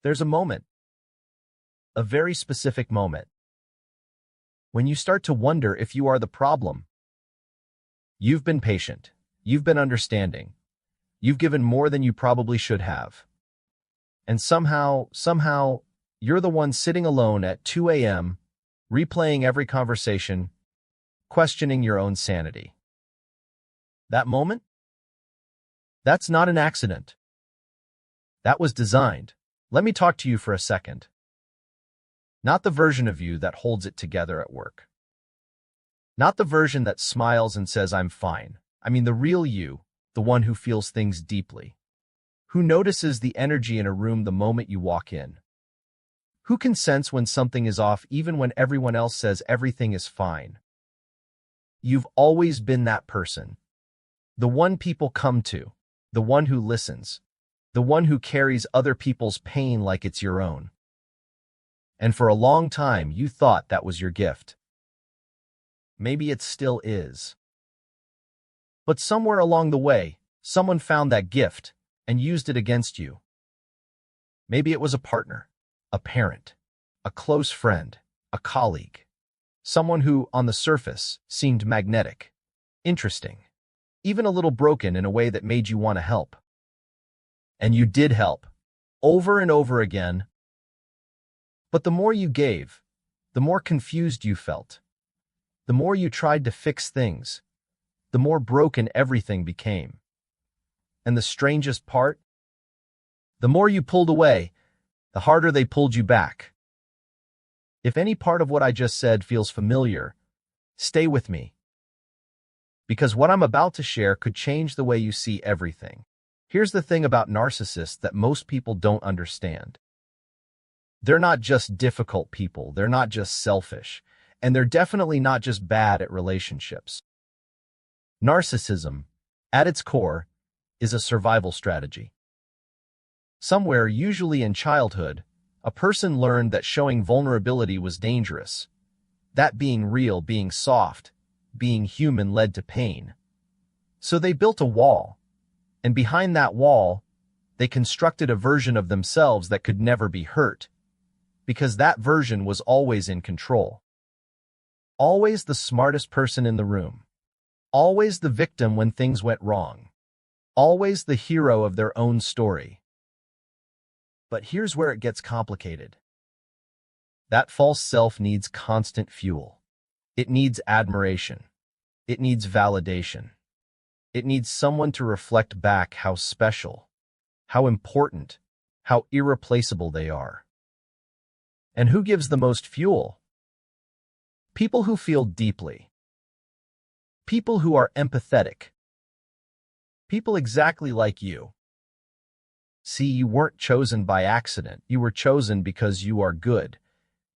There's a moment, a very specific moment, when you start to wonder if you are the problem. You've been patient. You've been understanding. You've given more than you probably should have. And somehow, you're the one sitting alone at 2 a.m., replaying every conversation, questioning your own sanity. That moment? That's not an accident. That was designed. Let me talk to you for a second. Not the version of you that holds it together at work. Not the version that smiles and says, "I'm fine." I mean the real you, the one who feels things deeply. Who notices the energy in a room the moment you walk in. Who can sense when something is off even when everyone else says everything is fine. You've always been that person. The one people come to. The one who listens. The one who carries other people's pain like it's your own. And for a long time, you thought that was your gift. Maybe it still is. But somewhere along the way, someone found that gift and used it against you. Maybe it was a partner, a parent, a close friend, a colleague, someone who, on the surface, seemed magnetic, interesting, even a little broken in a way that made you want to help. And you did help, over and over again. But the more you gave, the more confused you felt. The more you tried to fix things, the more broken everything became. And the strangest part? The more you pulled away, the harder they pulled you back. If any part of what I just said feels familiar, stay with me. Because what I'm about to share could change the way you see everything. Here's the thing about narcissists that most people don't understand. They're not just difficult people, they're not just selfish, and they're definitely not just bad at relationships. Narcissism, at its core, is a survival strategy. Somewhere, usually in childhood, a person learned that showing vulnerability was dangerous, that being real, being soft, being human led to pain. So they built a wall, and behind that wall, they constructed a version of themselves that could never be hurt, because that version was always in control. Always the smartest person in the room. Always the victim when things went wrong. Always the hero of their own story. But here's where it gets complicated. That false self needs constant fuel. It needs admiration. It needs validation. It needs someone to reflect back how special, how important, how irreplaceable they are. And who gives the most fuel? People who feel deeply. People who are empathetic. People exactly like you. See, you weren't chosen by accident. You were chosen because you are good,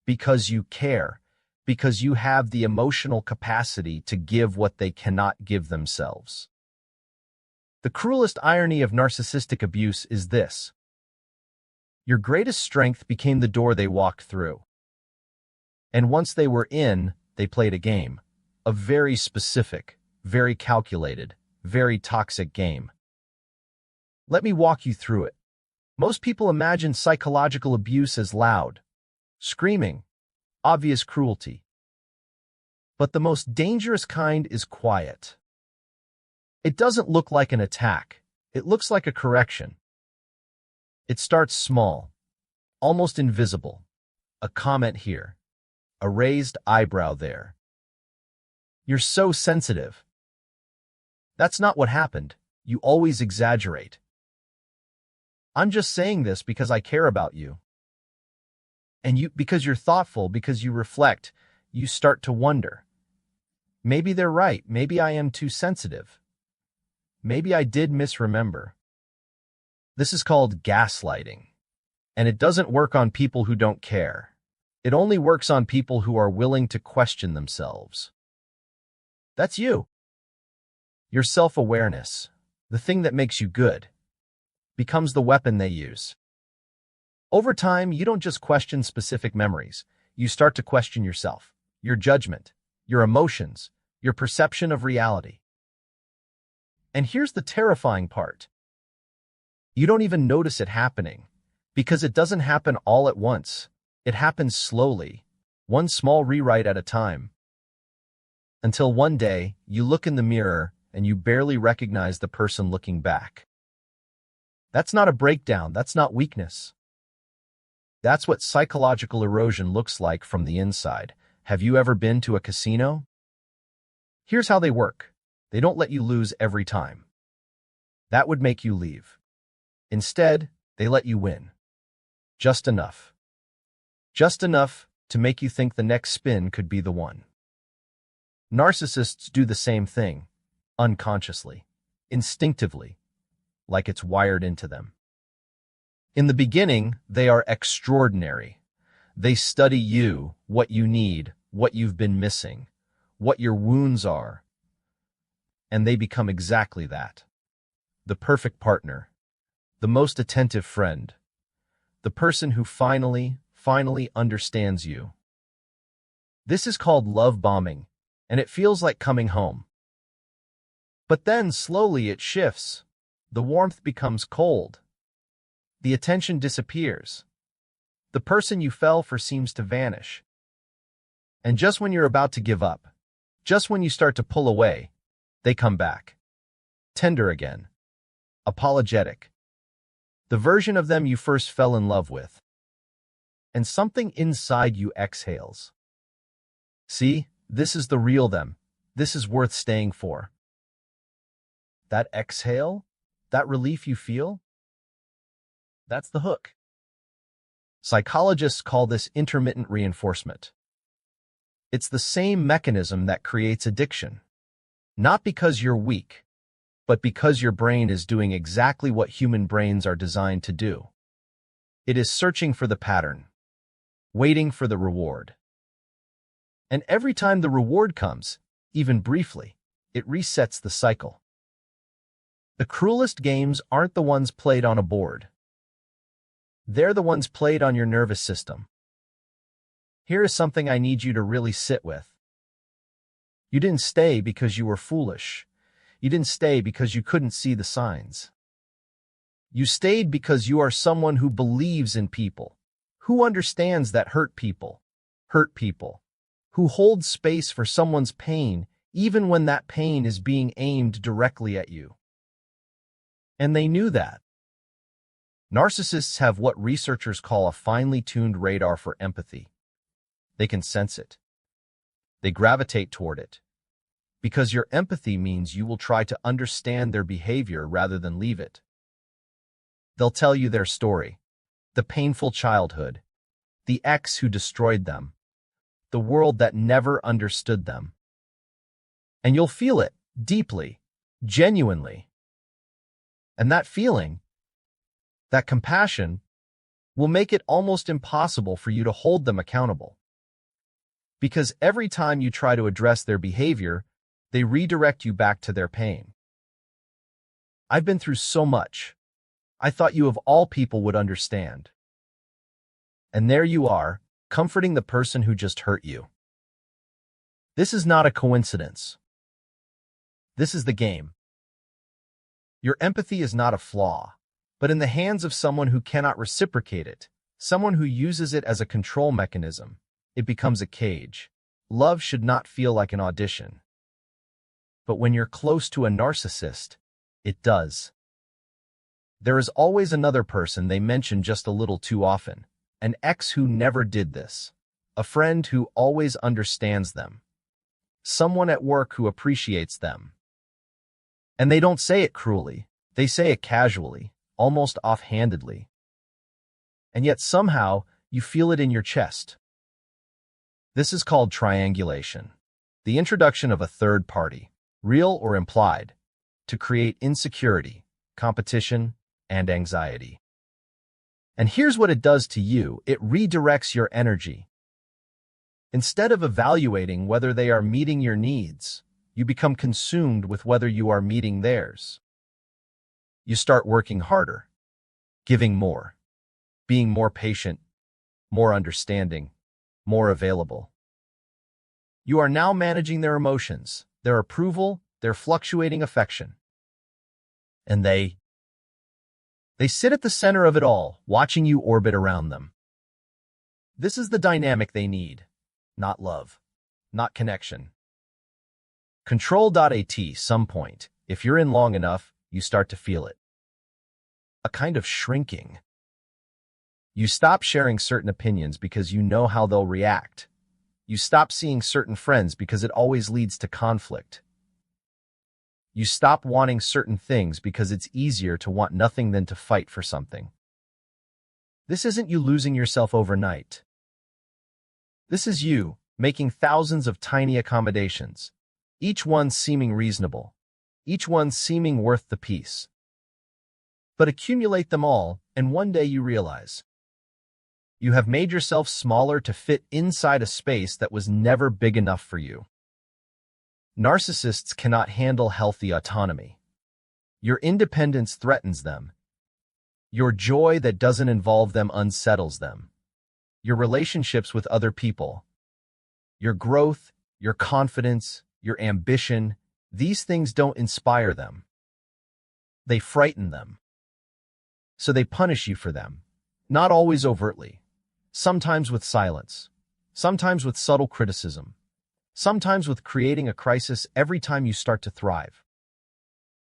because you care, because you have the emotional capacity to give what they cannot give themselves. The cruelest irony of narcissistic abuse is this. Your greatest strength became the door they walked through. And once they were in, they played a game. A very specific, very calculated, very toxic game. Let me walk you through it. Most people imagine psychological abuse as loud, screaming, obvious cruelty. But the most dangerous kind is quiet. It doesn't look like an attack. It looks like a correction. It starts small, almost invisible. A comment here, a raised eyebrow there. You're so sensitive. That's not what happened. You always exaggerate. I'm just saying this because I care about you. And because you're thoughtful, because you reflect, you start to wonder. Maybe they're right. Maybe I am too sensitive. Maybe I did misremember. This is called gaslighting. And it doesn't work on people who don't care. It only works on people who are willing to question themselves. That's you. Your self-awareness, the thing that makes you good, becomes the weapon they use. Over time, you don't just question specific memories. You start to question yourself, your judgment, your emotions, your perception of reality. And here's the terrifying part. You don't even notice it happening. Because it doesn't happen all at once. It happens slowly, one small rewrite at a time. Until one day, you look in the mirror and you barely recognize the person looking back. That's not a breakdown, that's not weakness. That's what psychological erosion looks like from the inside. Have you ever been to a casino? Here's how they work. They don't let you lose every time. That would make you leave. Instead, they let you win. Just enough. Just enough to make you think the next spin could be the one. Narcissists do the same thing, unconsciously, instinctively, like it's wired into them. In the beginning, they are extraordinary. They study you, what you need, what you've been missing, what your wounds are, and they become exactly that. The perfect partner, the most attentive friend, the person who finally understands you. This is called love bombing, and it feels like coming home. But then slowly it shifts. The warmth becomes cold. The attention disappears. The person you fell for seems to vanish. And just when you're about to give up, just when you start to pull away, they come back. Tender again. Apologetic. The version of them you first fell in love with. And something inside you exhales. See, this is the real them. This is worth staying for. That exhale, that relief you feel, that's the hook. Psychologists call this intermittent reinforcement. It's the same mechanism that creates addiction. Not because you're weak, but because your brain is doing exactly what human brains are designed to do. It is searching for the pattern, waiting for the reward. And every time the reward comes, even briefly, it resets the cycle. The cruelest games aren't the ones played on a board. They're the ones played on your nervous system. Here is something I need you to really sit with. You didn't stay because you were foolish. You didn't stay because you couldn't see the signs. You stayed because you are someone who believes in people, who understands that hurt people, who holds space for someone's pain even when that pain is being aimed directly at you. And they knew that. Narcissists have what researchers call a finely tuned radar for empathy. They can sense it. They gravitate toward it. Because your empathy means you will try to understand their behavior rather than leave it. They'll tell you their story, the painful childhood, the ex who destroyed them, the world that never understood them. And you'll feel it deeply, genuinely. And that feeling, that compassion, will make it almost impossible for you to hold them accountable. Because every time you try to address their behavior, they redirect you back to their pain. I've been through so much. I thought you of all people would understand. And there you are, comforting the person who just hurt you. This is not a coincidence. This is the game. Your empathy is not a flaw, but in the hands of someone who cannot reciprocate it, someone who uses it as a control mechanism, it becomes a cage. Love should not feel like an audition. But when you're close to a narcissist, it does. There is always another person they mention just a little too often, an ex who never did this, a friend who always understands them, someone at work who appreciates them. And they don't say it cruelly, they say it casually, almost offhandedly. And yet somehow you feel it in your chest. This is called triangulation, the introduction of a third party, real or implied, to create insecurity, competition, and anxiety. And here's what it does to you. It redirects your energy. Instead of evaluating whether they are meeting your needs, you become consumed with whether you are meeting theirs. You start working harder, giving more, being more patient, more understanding, more available. You are now managing their emotions, their approval, their fluctuating affection. And they They sit at the center of it all, watching you orbit around them. This is the dynamic they need. Not love. Not connection. Control.at some point, if you're in long enough, you start to feel it. A kind of shrinking. You stop sharing certain opinions because you know how they'll react. You stop seeing certain friends because it always leads to conflict. You stop wanting certain things because it's easier to want nothing than to fight for something. This isn't you losing yourself overnight. This is you making thousands of tiny accommodations, each one seeming reasonable, each one seeming worth the peace. But accumulate them all, and one day you realize you have made yourself smaller to fit inside a space that was never big enough for you. Narcissists cannot handle healthy autonomy. Your independence threatens them. Your joy that doesn't involve them unsettles them. Your relationships with other people, your growth, your confidence, your ambition, these things don't inspire them. They frighten them. So they punish you for them, not always overtly, sometimes with silence, sometimes with subtle criticism, sometimes with creating a crisis every time you start to thrive.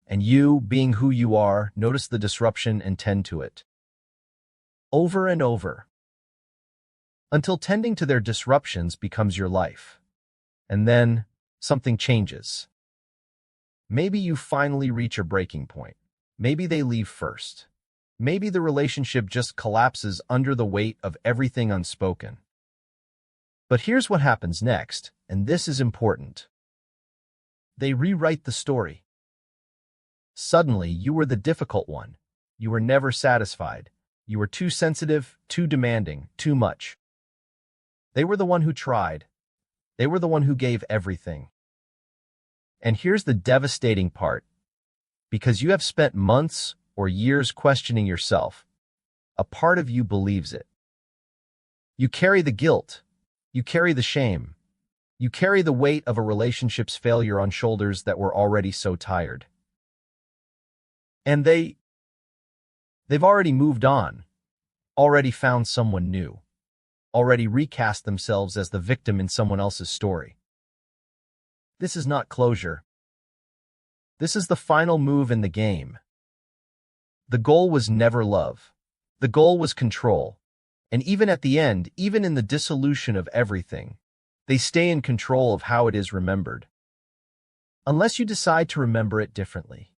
And you, being who you are, notice the disruption and tend to it. Over and over. Until tending to their disruptions becomes your life. And then, something changes. Maybe you finally reach a breaking point. Maybe they leave first. Maybe the relationship just collapses under the weight of everything unspoken. But here's what happens next, and this is important. They rewrite the story. Suddenly, you were the difficult one. You were never satisfied. You were too sensitive, too demanding, too much. They were the one who tried. They were the one who gave everything. And here's the devastating part. Because you have spent months or years questioning yourself, a part of you believes it. You carry the guilt. You carry the shame. You carry the weight of a relationship's failure on shoulders that were already so tired. And they've already moved on, already found someone new, already recast themselves as the victim in someone else's story. This is not closure. This is the final move in the game. The goal was never love. The goal was control. And even at the end, even in the dissolution of everything, they stay in control of how it is remembered. Unless you decide to remember it differently.